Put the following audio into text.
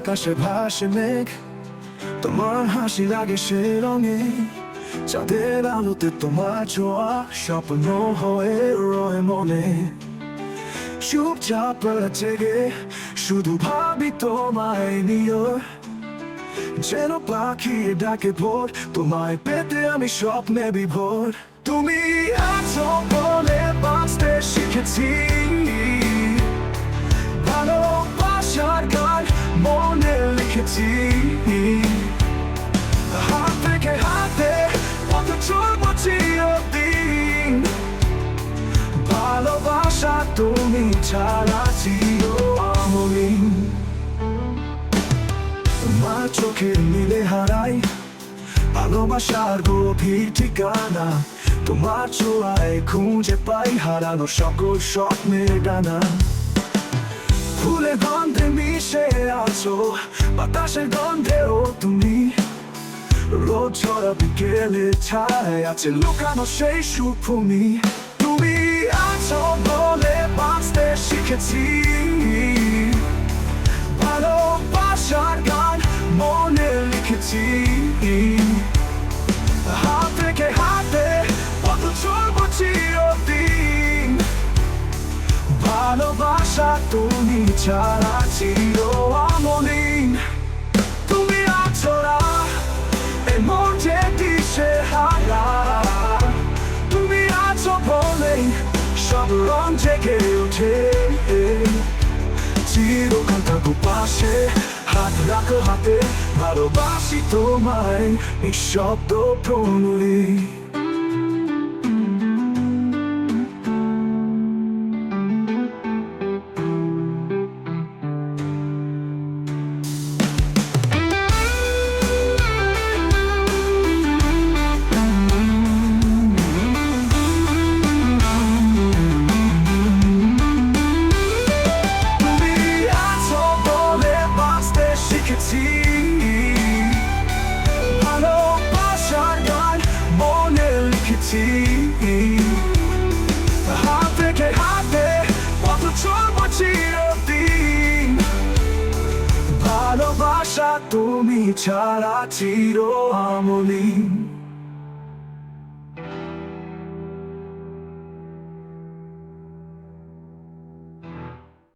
আকাশে ভাসে মেঘ, তোমার হাসি লাগে সে রঙে। চাঁদের আলোতে তোমার ছোঁয়া স্বপ্ন হয়ে রয়ে মনে। চুপচাপ জেগে শুধু ভাবি তোমায় নিয়ে, যেন পাখি ডাকে ভোর, তোমায় পেতে আমি স্বপ্নে বিভোর। তুমি আছো বলে বাঁচতে শিখেছি, ভালোবাসার গান মনে লিখেছি। হাত থেকে হাতে পথ চলবো চিরদিন, ভালোবাসা তুমি ছাড়া চির অমলিন। তোমার চোখের নীলে হারাই ভালোবাসার গভীর ঠিকানা, তোমার ছোঁয়ায় খুঁজে পাই হারানো সকল স্বপ্নের ডানা। ফুলের গন্ধে মিশে আছো, বাতাসের গন্ধেও তুমি, রোদ ঝরা বিকেলে ছায় আছে লুকানো সেই সুখভূমি। তুমি আছো বলে বাঁচতে শিখেছি, ভালোবাসার গান মনে লিখেছি। হাত থেকে হাতে পথ চলবো চিরদিন, ভালোবাসা তুমি ছাড়া চির অমলিন। তুমি আছো না এই মন যে দিশে হারা, তুমি আছো বলেই সব রং জেগে ওঠে। চিরকাল থাকো পাশে, হাত রাখো হাতে, ভালোবাসি তোমায় নিঃশব্দ প্রণয়ে। ভালোবাসার গান মনে লিখেছি, হাত থেকে হাতে পথ চলবো চিরদিন, ভালোবাসা তুমি ছাড়া চির অমলিন।